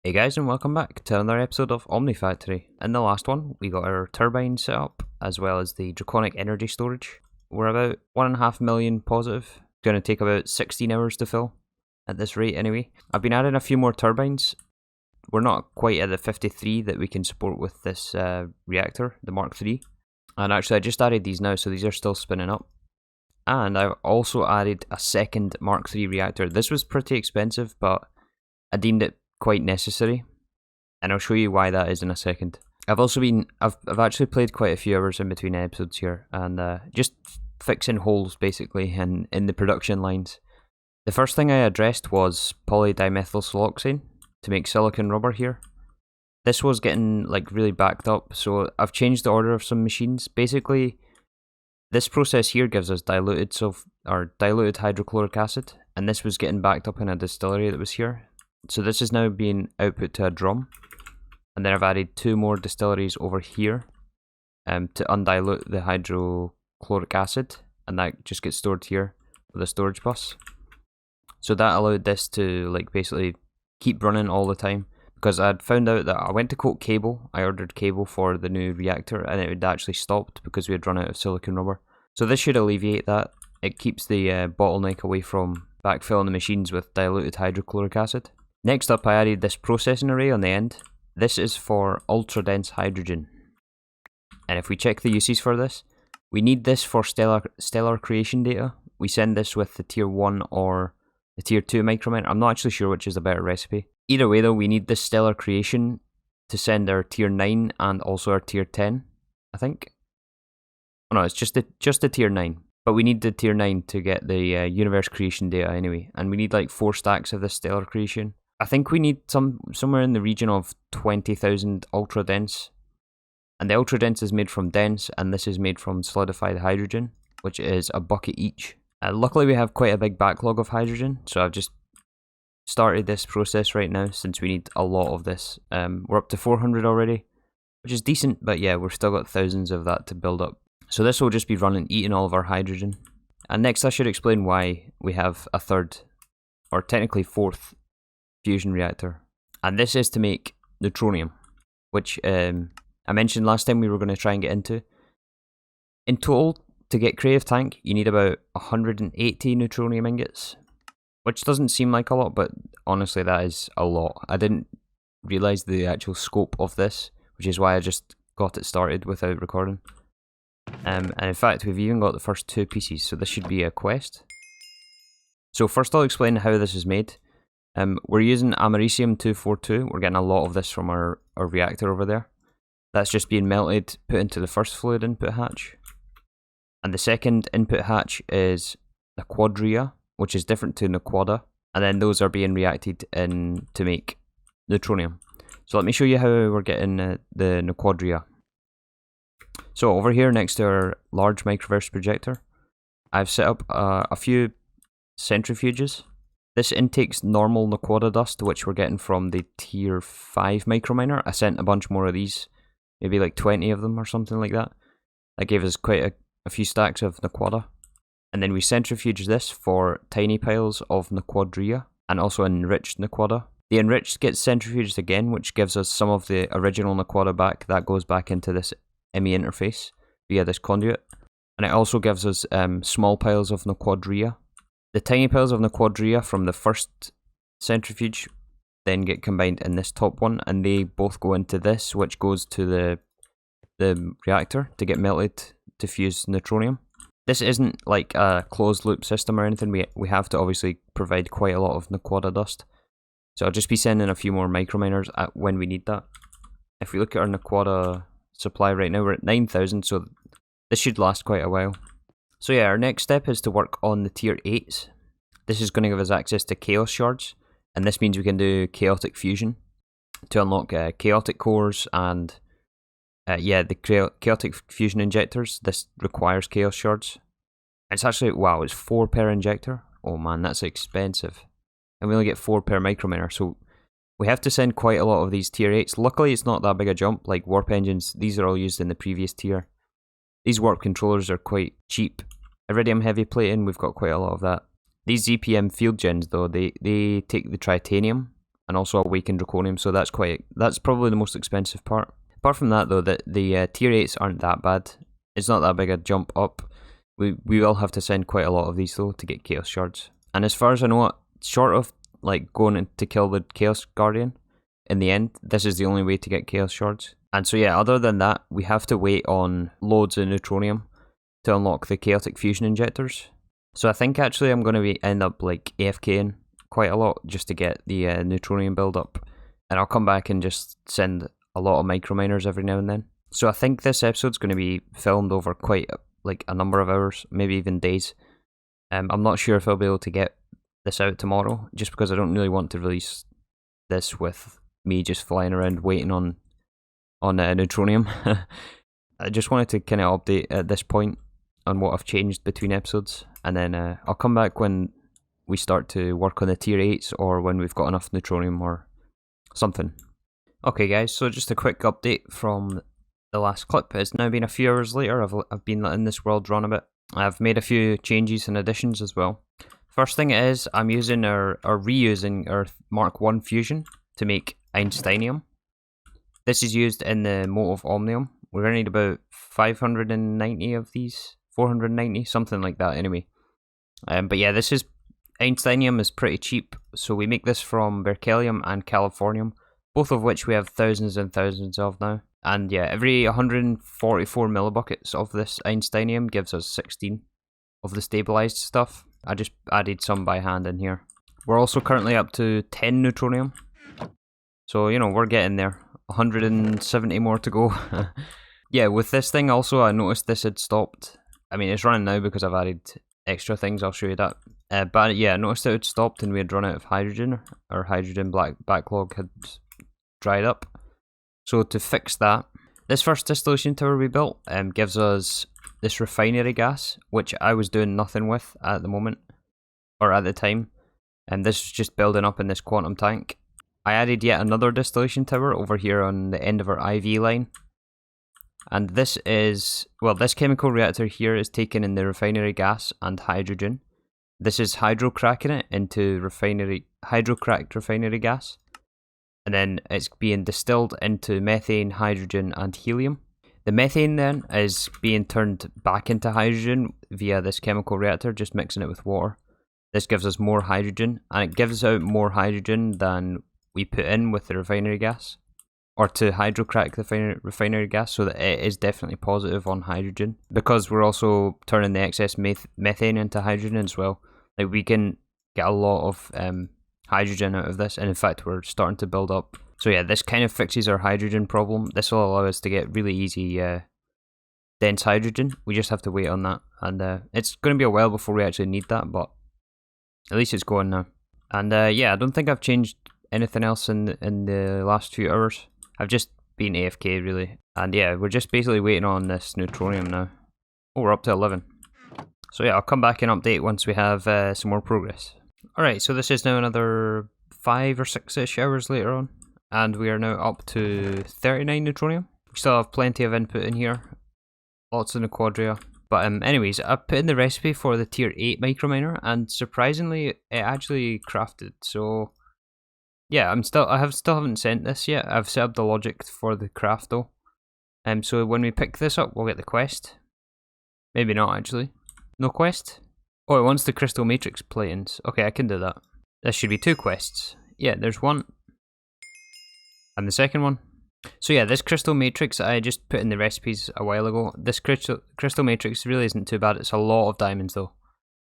Hey guys, and welcome back to another episode of Omnifactory. In the last one, we got our turbine set up, as well as the draconic energy storage. We're about 1.5 million positive. It's going to take about 16 hours to fill, at this rate anyway. I've been adding a few more turbines. We're not quite at the 53 that we can support with this reactor, the Mark III. And actually I just added these now, so these are still spinning up. And I've also added a second Mark III reactor. This was pretty expensive, but I deemed it quite necessary, and I'll show you why that is in a second. I've actually played quite a few hours in between episodes here, and just fixing holes basically in the production lines. The first thing I addressed was polydimethylsiloxane to make silicon rubber here. This was getting like really backed up, so I've changed the order of some machines. Basically, this process here gives us diluted hydrochloric acid, and this was getting backed up in a distillery that was here. So this is now being output to a drum, and then I've added 2 more distilleries over here to undilute the hydrochloric acid, and that just gets stored here with a storage bus. So that allowed this to like basically keep running all the time, because I'd found out that I went to quote cable, I ordered cable for the new reactor, and it had actually stopped because we had run out of silicon rubber. So this should alleviate that. It keeps the bottleneck away from backfilling the machines with diluted hydrochloric acid. Next up, I added this processing array on the end. This is for ultra-dense hydrogen. And if we check the uses for this, we need this for stellar creation data. We send this with the tier 1 or the tier 2 microminer. I'm not actually sure which is the better recipe. Either way though, we need this stellar creation to send our tier 9 and also our tier 10, I think. Oh no, it's just the tier 9. But we need the tier 9 to get the universe creation data anyway. And we need like 4 stacks of this stellar creation. I think we need somewhere in the region of 20,000 ultra dense, and the ultra dense is made from dense, and this is made from solidified hydrogen, which is a bucket each. Luckily we have quite a big backlog of hydrogen, so I've just started this process right now since we need a lot of this. We're up to 400 already, which is decent, but yeah, we've still got thousands of that to build up. So this will just be eating all of our hydrogen. And next I should explain why we have a third, or technically 4th, fusion reactor, and this is to make Neutronium, which I mentioned last time we were going to try and get into. In total, to get Creative Tank, you need about 180 Neutronium ingots, which doesn't seem like a lot, but honestly that is a lot. I didn't realise the actual scope of this, which is why I just got it started without recording. And in fact, we've even got the first 2 pieces, so this should be a quest. So first I'll explain how this is made. We're using Americium 242. We're getting a lot of this from our reactor over there. That's just being melted, put into the first fluid input hatch. And the second input hatch is Naquadria, which is different to Naquada. And then those are being reacted in to make Neutronium. So let me show you how we're getting the Naquadria. So over here next to our large microverse projector, I've set up a few centrifuges. This intakes normal Naquada dust, which we're getting from the tier 5 microminer. I sent a bunch more of these, maybe like 20 of them or something like that. That gave us quite a few stacks of Naquada. And then we centrifuge this for tiny piles of Naquadria and also enriched Naquada. The enriched gets centrifuged again, which gives us some of the original Naquada back. That goes back into this ME interface via this conduit. And it also gives us small piles of Naquadria. The tiny piles of Naquadria from the first centrifuge then get combined in this top one, and they both go into this, which goes to the reactor to get melted to fuse Neutronium. This isn't like a closed loop system or anything. We have to obviously provide quite a lot of Naquada dust. So I'll just be sending a few more microminers when we need that. If we look at our Naquada supply right now, we're at 9,000, so this should last quite a while. So yeah, our next step is to work on the tier 8s. This is going to give us access to chaos shards, and this means we can do chaotic fusion to unlock chaotic cores and the chaotic fusion injectors. This requires chaos shards. It's actually, wow, it's 4 per injector. Oh man, that's expensive. And we only get 4 per microminer, so we have to send quite a lot of these tier 8s. Luckily it's not that big a jump, like warp engines, these are all used in the previous tier. These warp controllers are quite cheap. Iridium heavy plating, we've got quite a lot of that. These ZPM field gens though, they take the tritanium and also awakened draconium, so that's probably the most expensive part. Apart from that though, the tier 8s aren't that bad. It's not that big a jump up. We will have to send quite a lot of these though to get Chaos Shards. And as far as I know, short of like going in to kill the Chaos Guardian, in the end, this is the only way to get Chaos Shards. And so yeah, other than that, we have to wait on loads of Neutronium to unlock the Chaotic Fusion Injectors. So I think actually I'm going to end up like AFKing quite a lot just to get the Neutronium build up. And I'll come back and just send a lot of microminers every now and then. So I think this episode's going to be filmed over quite like a number of hours, maybe even days. I'm not sure if I'll be able to get this out tomorrow, just because I don't really want to release this with me just flying around waiting on Neutronium. I just wanted to kind of update at this point on what I've changed between episodes, and then I'll come back when we start to work on the tier 8s or when we've got enough Neutronium or something. Okay guys, so just a quick update from the last clip. It's now been a few hours later. I've been letting this world run a bit. I've made a few changes and additions as well. First thing is I'm using or reusing our Mark 1 fusion to make Einsteinium. This is used in the Mote of Omnium. We're going to need about 590 of these, 490, something like that anyway. But yeah, Einsteinium is pretty cheap, so we make this from berkelium and californium, both of which we have thousands and thousands of now. And yeah, every 144 millibuckets of this Einsteinium gives us 16 of the stabilized stuff. I just added some by hand in here. We're also currently up to 10 Neutronium. So, you know, we're getting there. 170 more to go. Yeah, with this thing also, I noticed this had stopped. I mean, it's running now because I've added extra things. I'll show you that. But yeah, I noticed it had stopped and we had run out of hydrogen. Our hydrogen backlog had dried up. So to fix that, this first distillation tower we built gives us this refinery gas, which I was doing nothing with at the moment, or at the time. And this is just building up in this quantum tank. I added yet another distillation tower over here on the end of our IV line. And this is, well, this chemical reactor here is taking in the refinery gas and hydrogen. This is hydrocracking it into hydrocracked refinery gas. And then it's being distilled into methane, hydrogen, and helium. The methane then is being turned back into hydrogen via this chemical reactor, just mixing it with water. This gives us more hydrogen, and it gives out more hydrogen than we put in with the refinery gas, or to hydrocrack the refinery gas, so that it is definitely positive on hydrogen, because we're also turning the excess methane into hydrogen as well. Like, we can get a lot of hydrogen out of this, and in fact we're starting to build up. So yeah, this kind of fixes our hydrogen problem. This will allow us to get really easy dense hydrogen. We just have to wait on that, and it's going to be a while before we actually need that, but at least it's going now. And yeah, I don't think I've changed anything else in the last few hours. I've just been AFK really, and yeah, we're just basically waiting on this Neutronium now. Oh, we're up to 11. So yeah, I'll come back and update once we have some more progress. Alright, so this is now another 5 or 6-ish hours later on, and we are now up to 39 Neutronium. We still have plenty of input in here, lots in the quadria. But anyways, I put in the recipe for the tier 8 microminer, and surprisingly, it actually crafted. So yeah, I still haven't sent this yet. I've set up the logic for the craft though. So when we pick this up, we'll get the quest. Maybe not actually. No quest? Oh, it wants the crystal matrix platings. Okay, I can do that. This should be 2 quests. Yeah, there's one. And the second one. So yeah, this crystal matrix, I just put in the recipes a while ago. This crystal matrix really isn't too bad. It's a lot of diamonds though.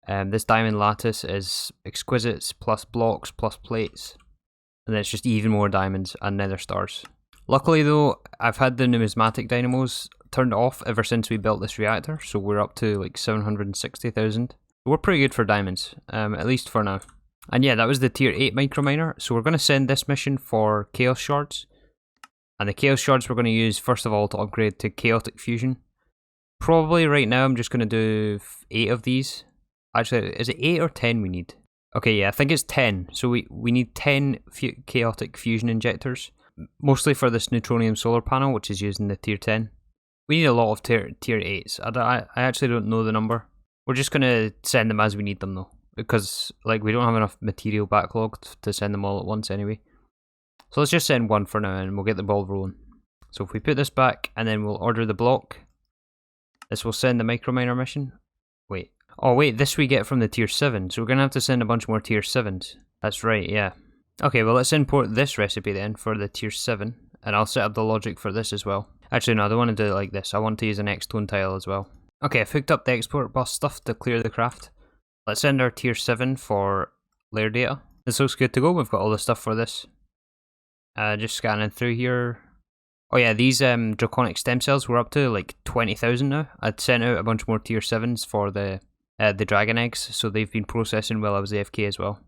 This diamond lattice is exquisites plus blocks plus plates. And then it's just even more diamonds and nether stars. Luckily though, I've had the numismatic dynamos turned off ever since we built this reactor. So we're up to like 760,000. We're pretty good for diamonds, at least for now. And yeah, that was the tier 8 microminer. So we're going to send this mission for Chaos Shards. And the Chaos Shards we're going to use first of all to upgrade to Chaotic Fusion. Probably right now I'm just going to do 8 of these. Actually, is it 8 or 10 we need? Okay, yeah, I think it's 10. So we need 10 Chaotic Fusion Injectors. Mostly for this Neutronium solar panel, which is used in the tier 10. We need a lot of tier 8s. I actually don't know the number. We're just going to send them as we need them though. Because like we don't have enough material backlog to send them all at once anyway. So let's just send one for now and we'll get the ball rolling. So if we put this back and then we'll order the block, this will send the microminer mission. Wait. Oh wait, this we get from the tier 7, so we're going to have to send a bunch more tier 7s. That's right, yeah. Okay, well let's import this recipe then for the tier 7, and I'll set up the logic for this as well. Actually no, I don't want to do it like this, I want to use an X-tone tile as well. Okay, I've hooked up the export bus stuff to clear the craft. Let's send our tier 7 for layer data. This looks good to go, we've got all the stuff for this. Just scanning through here. Oh yeah, these draconic stem cells, we're up to like 20,000 now. I'd sent out a bunch more tier 7s for the dragon eggs, so they've been processing while I was AFK as well.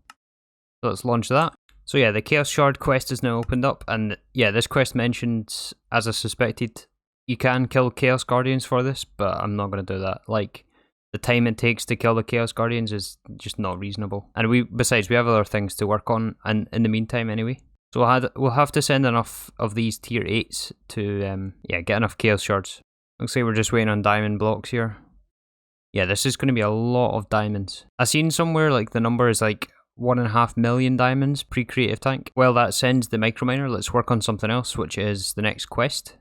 So let's launch that. So yeah, the Chaos Shard quest is now opened up, and yeah, this quest mentions, as I suspected, you can kill Chaos Guardians for this, but I'm not going to do that. Like, the time it takes to kill the Chaos Guardians is just not reasonable. And besides, we have other things to work on, and in the meantime anyway. So we'll have to send enough of these tier 8s to get enough Chaos Shards. Looks like we're just waiting on diamond blocks here. Yeah, this is going to be a lot of diamonds. I seen somewhere like the number is like 1.5 million diamonds pre-creative tank. Well, that sends the microminer. Let's work on something else, which is the next quest.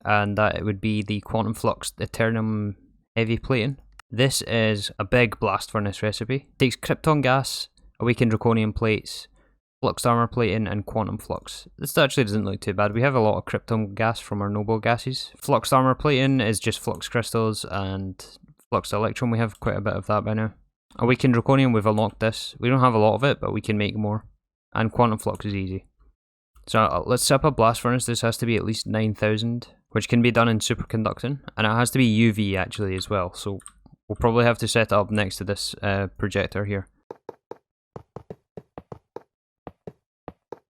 And that it would be the Quantum Flux Eternum Heavy Plating. This is a big blast furnace recipe. It takes krypton gas, awakened draconium plates, flux armor plating, and quantum flux. This actually doesn't look too bad. We have a lot of krypton gas from our noble gases. Flux armor plating is just flux crystals and flux electron. We have quite a bit of that by now. Awakened draconium, we've unlocked this. We don't have a lot of it, but we can make more. And quantum flux is easy. So let's set up a blast furnace. This has to be at least 9,000, which can be done in superconducting. And it has to be UV actually as well. So we'll probably have to set it up next to this projector here.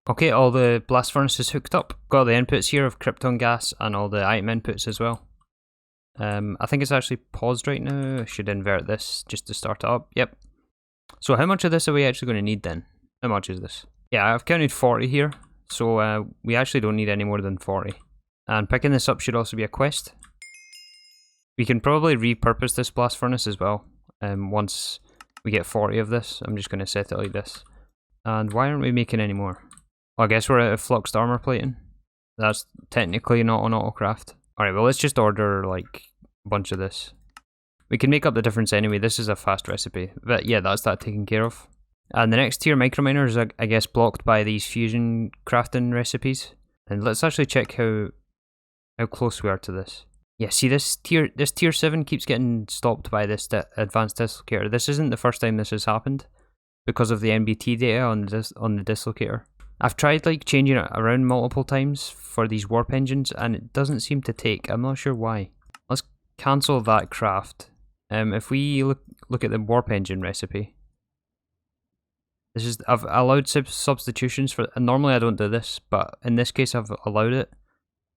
Okay, all the blast furnace is hooked up. Got the inputs here of krypton gas and all the item inputs as well. I think it's actually paused right now. I should invert this just to start it up. Yep. So how much of this are we actually going to need then? How much is this? Yeah, I've counted 40 here. So we actually don't need any more than 40. And picking this up should also be a quest. We can probably repurpose this blast furnace as well. Once we get 40 of this, I'm just going to set it like this. And why aren't we making any more? Well, I guess we're out of fluxed armor plating. That's technically not an autocraft. Alright, well let's just order like a bunch of this. We can make up the difference anyway. This is a fast recipe. But yeah, that's that taken care of. And the next tier microminer is, I guess, blocked by these fusion crafting recipes. And let's actually check how close we are to this. Yeah, see this tier 7 keeps getting stopped by this advanced dislocator. This isn't the first time this has happened because of the NBT data on the dislocator. I've tried like changing it around multiple times for these warp engines and it doesn't seem to take. I'm not sure why. Let's cancel that craft. If we look at the warp engine recipe, I've allowed substitutions for, and normally I don't do this, but in this case I've allowed it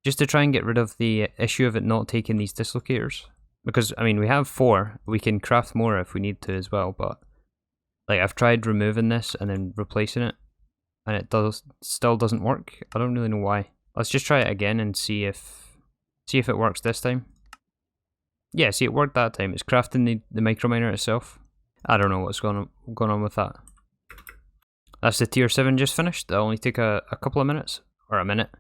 just to try and get rid of the issue of it not taking these dislocators. Because I mean we have 4, we can craft more if we need to as well, but like I've tried removing this and then replacing it, and it still doesn't work. I don't really know why. Let's just try it again and see if it works this time. Yeah, see, it worked that time. It's crafting the microminer itself. I don't know what's going on with that. That's the tier 7 just finished. That only took a couple of minutes, or a minute.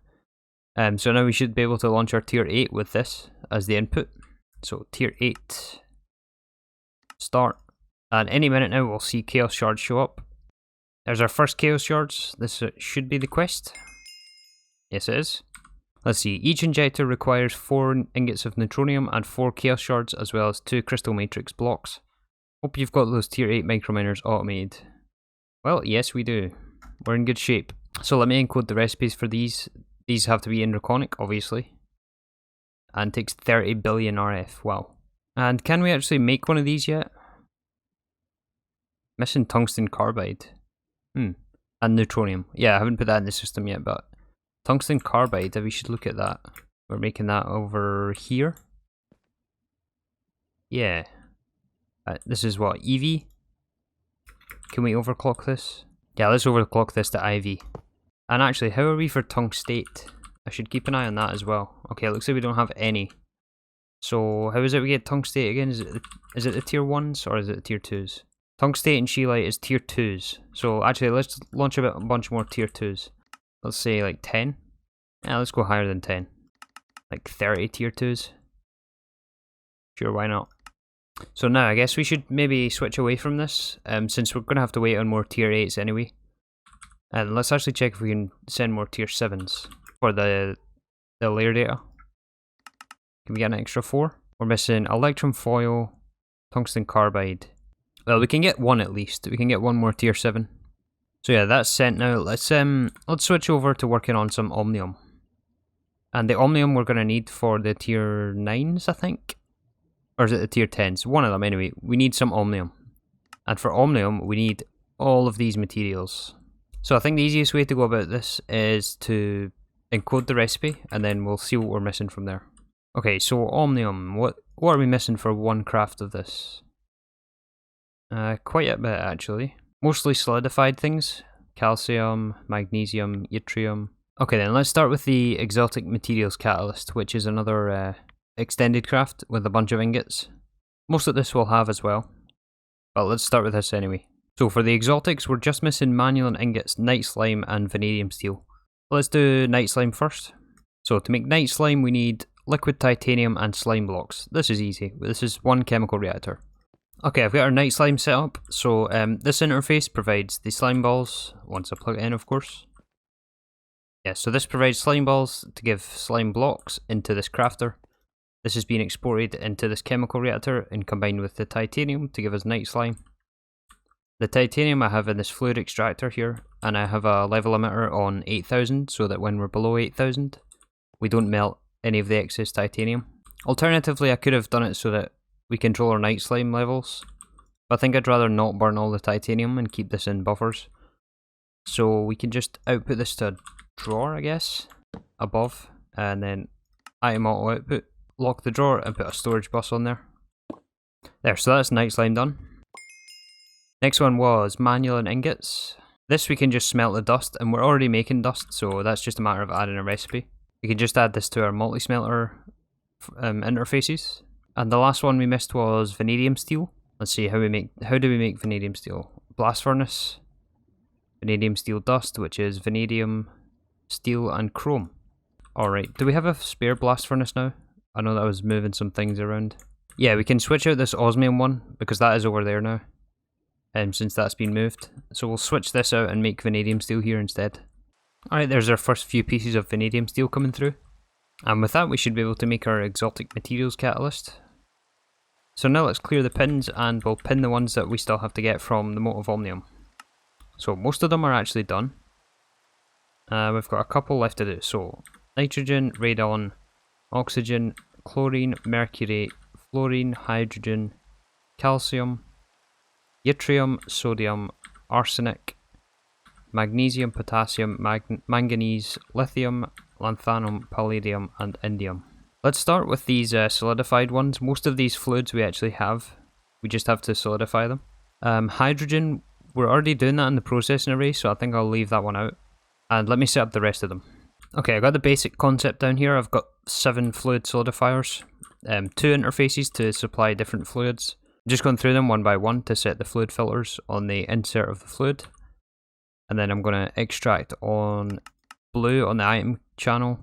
So now we should be able to launch our tier 8 with this as the input. So tier 8, start. And any minute now we'll see Chaos Shards show up. There's our first Chaos Shards. This should be the quest. Yes, it is. Let's see. Each injector requires 4 ingots of Neutronium and 4 Chaos Shards, as well as 2 Crystal Matrix blocks. Hope you've got those tier 8 microminers automated. Well, yes, we do. We're in good shape. So let me encode the recipes for these. These have to be in Draconic, obviously. And takes 30 billion RF. Wow. And can we actually make one of these yet? Missing Tungsten Carbide. And Neutronium. Yeah, I haven't put that in the system yet, but Tungsten Carbide, we should look at that. We're making that over here. Yeah. This is what, EV? Can we overclock this? Yeah, let's overclock this to IV. And actually, how are we for tungstate? I should keep an eye on that as well. Okay, it looks like we don't have any. So, how is it we get tungstate again? Is it the tier 1s or is it the tier 2s? Tungstate and scheelite is tier 2s. So actually, let's launch a bunch more tier 2s. Let's say like 10. Yeah, let's go higher than 10. Like 30 tier 2s. Sure, why not? So now I guess we should maybe switch away from this, since we're going to have to wait on more tier 8s anyway. And let's actually check if we can send more tier 7s for the layer data. Can we get an extra 4? We're missing electrum foil, tungsten carbide. Well, we can get one at least. We can get one more tier 7. So yeah, that's sent now. Let's switch over to working on some omnium. And the omnium we're gonna need for the tier 9s, I think. Or is it the tier 10s? One of them anyway. We need some omnium. And for omnium, we need all of these materials. So I think the easiest way to go about this is to encode the recipe, and then we'll see what we're missing from there. Okay, so omnium, what are we missing for one craft of this? Quite a bit actually. Mostly solidified things. Calcium, magnesium, yttrium. Okay then, let's start with the exotic materials catalyst, which is another extended craft with a bunch of ingots. Most of this we'll have as well. But let's start with this anyway. So for the exotics, we're just missing manual ingots, night slime, and vanadium steel. Let's do night slime first. So to make night slime, we need liquid titanium and slime blocks. This is easy. This is one chemical reactor. Okay, I've got our night slime set up. So this interface provides the slime balls, once I plug it in of course. Yeah, so this provides slime balls to give slime blocks into this crafter. This is being exported into this chemical reactor and combined with the titanium to give us night slime. The titanium I have in this fluid extractor here, and I have a level emitter on 8000 so that when we're below 8000 we don't melt any of the excess titanium. Alternatively, I could have done it so that we control our night slime levels, but I think I'd rather not burn all the titanium and keep this in buffers. So we can just output this to a drawer, I guess, above, and then item auto output, lock the drawer and put a storage bus on there. There, so that's night slime done. Next one was manual and ingots. This we can just smelt the dust, and we're already making dust, so that's just a matter of adding a recipe. We can just add this to our multi-smelter interfaces. And the last one we missed was vanadium steel. Let's see how do we make vanadium steel? Blast furnace, vanadium steel dust, which is vanadium, steel, and chrome. Alright, do we have a spare blast furnace now? I know that I was moving some things around. Yeah, we can switch out this osmium one, because that is over there now. Since that's been moved. So we'll switch this out and make vanadium steel here instead. Alright, there's our first few pieces of vanadium steel coming through. And with that we should be able to make our exotic materials catalyst. So now let's clear the pins and we'll pin the ones that we still have to get from the Mote of Omnium. So most of them are actually done. We've got a couple left to do. So nitrogen, radon, oxygen, chlorine, mercury, fluorine, hydrogen, calcium, yttrium, sodium, arsenic, magnesium, potassium, manganese, lithium, lanthanum, palladium, and indium. Let's start with these solidified ones. Most of these fluids we actually have. We just have to solidify them. Hydrogen, we're already doing that in the processing array, so I think I'll leave that one out. And let me set up the rest of them. Okay, I got the basic concept down here. I've got 7 fluid solidifiers, 2 interfaces to supply different fluids. I'm just going through them one by one to set the fluid filters on the insert of the fluid. And then I'm going to extract on blue on the item channel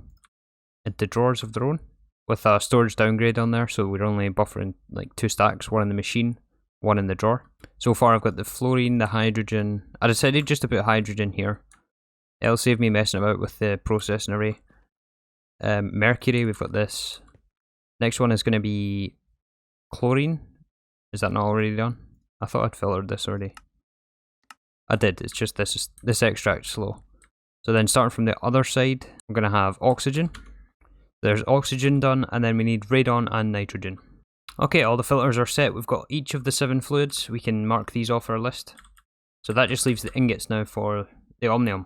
into drawers of their own with a storage downgrade on there, so we're only buffering like 2 stacks, one in the machine, one in the drawer. So far I've got the fluorine, the hydrogen. I decided just to put hydrogen here. It'll save me messing about with the processing array. Mercury, we've got this. Next one is going to be chlorine. Is that not already done? I thought I'd filtered this already. I did, it's just this extract's slow. So then starting from the other side, I'm going to have oxygen. There's oxygen done, and then we need radon and nitrogen. Okay, all the filters are set. We've got each of the 7 fluids. We can mark these off our list. So that just leaves the ingots now for the omnium.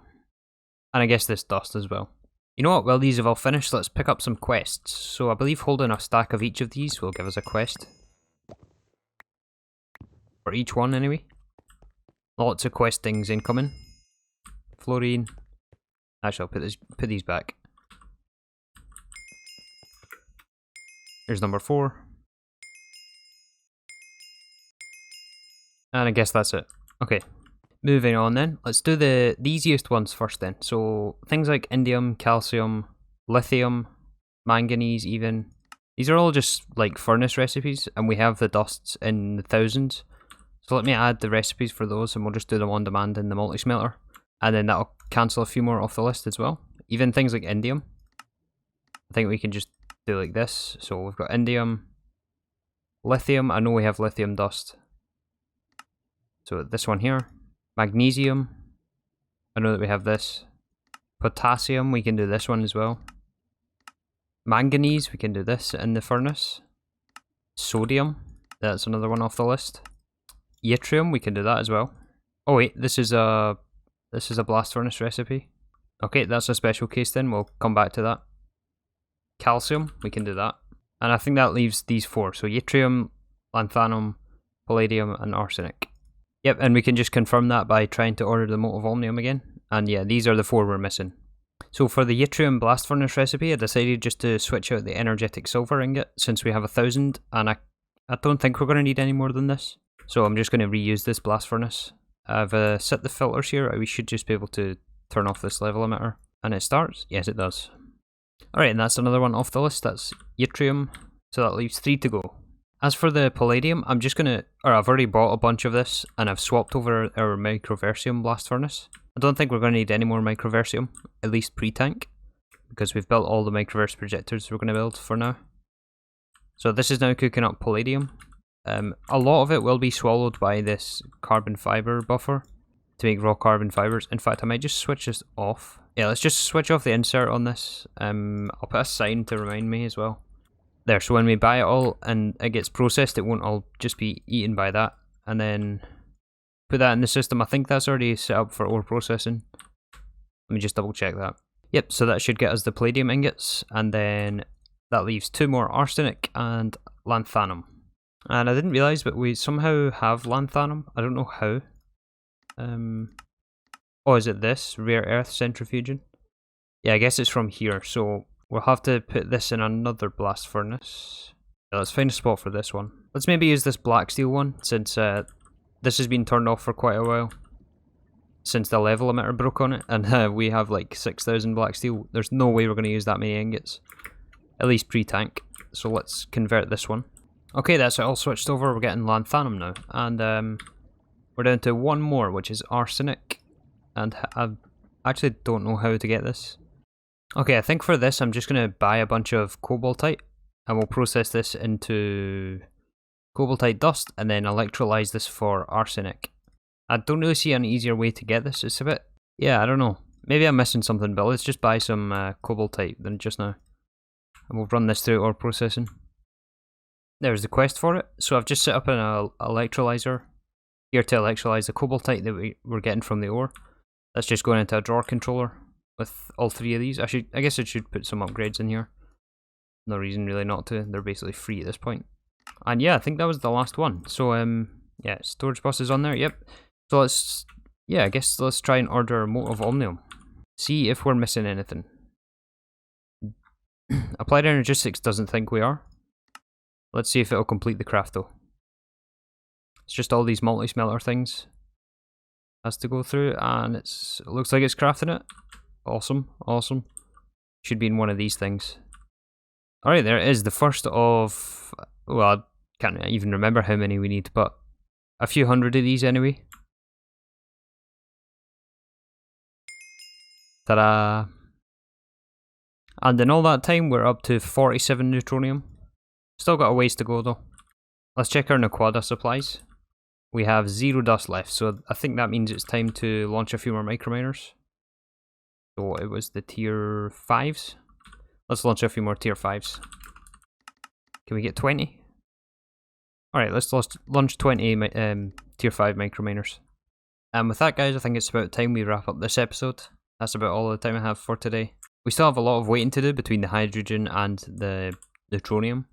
And I guess this dust as well. You know what, while these have all finished, let's pick up some quests. So I believe holding a stack of each of these will give us a quest. For each one anyway. Lots of questings incoming. Fluorine. Actually, I'll put these back. Here's number 4. And I guess that's it. Okay. Moving on then, let's do the easiest ones first then. So things like indium, calcium, lithium, manganese even. These are all just like furnace recipes, and we have the dusts in the thousands. So let me add the recipes for those, and we'll just do them on demand in the multi-smelter. And then that'll cancel a few more off the list as well. Even things like indium. I think we can just do like this. So we've got indium, lithium. I know we have lithium dust. So this one here. Magnesium. I know that we have this. Potassium, we can do this one as well. Manganese, we can do this in the furnace. Sodium, that's another one off the list. Yttrium, we can do that as well. Oh wait, this is a blast furnace recipe. Okay, that's a special case then, we'll come back to that. Calcium, we can do that. And I think that leaves these four, so yttrium, lanthanum, palladium, and arsenic. Yep, and we can just confirm that by trying to order the Mote of Omnium again. And yeah, these are the four we're missing. So for the yttrium blast furnace recipe, I decided just to switch out the energetic silver ingot since we have 1,000, and I don't think we're going to need any more than this. So I'm just going to reuse this blast furnace. I've set the filters here. We should just be able to turn off this level emitter. And it starts? Yes, it does. Alright, and that's another one off the list. That's yttrium. So that leaves 3 to go. As for the palladium, I'm just going to... I've already bought a bunch of this, and I've swapped over our microversium blast furnace. I don't think we're going to need any more microversium, at least pre-tank, because we've built all the microverse projectors we're going to build for now. So this is now cooking up palladium. A lot of it will be swallowed by this carbon fiber buffer to make raw carbon fibers. In fact, I might just switch this off. Yeah, let's just switch off the insert on this. I'll put a sign to remind me as well. There, so when we buy it all and it gets processed, it won't all just be eaten by that. And then put that in the system. I think that's already set up for ore processing. Let me just double check that. Yep, so that should get us the palladium ingots, and then that leaves 2 more arsenic and lanthanum. And I didn't realise, but we somehow have lanthanum. I don't know how. Oh, is it this? Rare earth centrifuging? Yeah, I guess it's from here, so we'll have to put this in another blast furnace. Yeah, let's find a spot for this one. Let's maybe use this black steel one, since this has been turned off for quite a while. Since the level emitter broke on it, and we have like 6,000 black steel. There's no way we're going to use that many ingots. At least pre-tank. So let's convert this one. Okay, that's it all switched over. We're getting lanthanum now. And we're down to 1 more, which is arsenic. And I actually don't know how to get this. Okay, I think for this I'm just going to buy a bunch of cobaltite. And we'll process this into cobaltite dust and then electrolyze this for arsenic. I don't really see an easier way to get this. It's a bit... yeah, I don't know. Maybe I'm missing something, but let's just buy some cobaltite then just now. And we'll run this through ore processing. There's the quest for it. So I've just set up an electrolyzer here to electrolyze the cobaltite that we're getting from the ore. That's just going into a drawer controller with all 3 of these. I guess I should put some upgrades in here. No reason really not to. They're basically free at this point. And yeah, I think that was the last one. So yeah, storage bus is on there. Yep. So let's, yeah, I guess let's try and order Mote of Omnium. See if we're missing anything. Applied Energistics doesn't think we are. Let's see if it'll complete the craft though. It's just all these multi-smelter things has to go through, and it looks like it's crafting it. Awesome, awesome. Should be in one of these things. Alright, there it is, the first of, well, I can't even remember how many we need, but a few hundred of these anyway. Ta-da! And in all that time, we're up to 47 Neutronium. Still got a ways to go though. Let's check our Naquada supplies. We have 0 dust left, so I think that means it's time to launch a few more microminers. So it was the tier 5s. Let's launch a few more tier 5s. Can we get 20? Alright, let's launch 20 tier 5 microminers. And with that guys, I think it's about time we wrap up this episode. That's about all the time I have for today. We still have a lot of waiting to do between the hydrogen and the neutronium.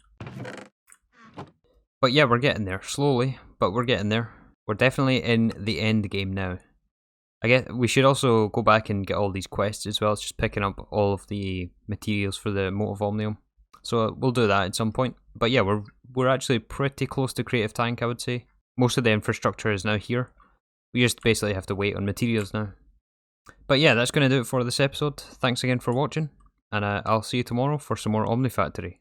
But yeah, we're getting there, slowly, but we're getting there. We're definitely in the end game now. I guess we should also go back and get all these quests as well. It's just picking up all of the materials for the Mote of Omnium. So we'll do that at some point. But yeah, we're actually pretty close to Creative Tank, I would say. Most of the infrastructure is now here. We just basically have to wait on materials now. But yeah, that's going to do it for this episode. Thanks again for watching, and I'll see you tomorrow for some more Omnifactory.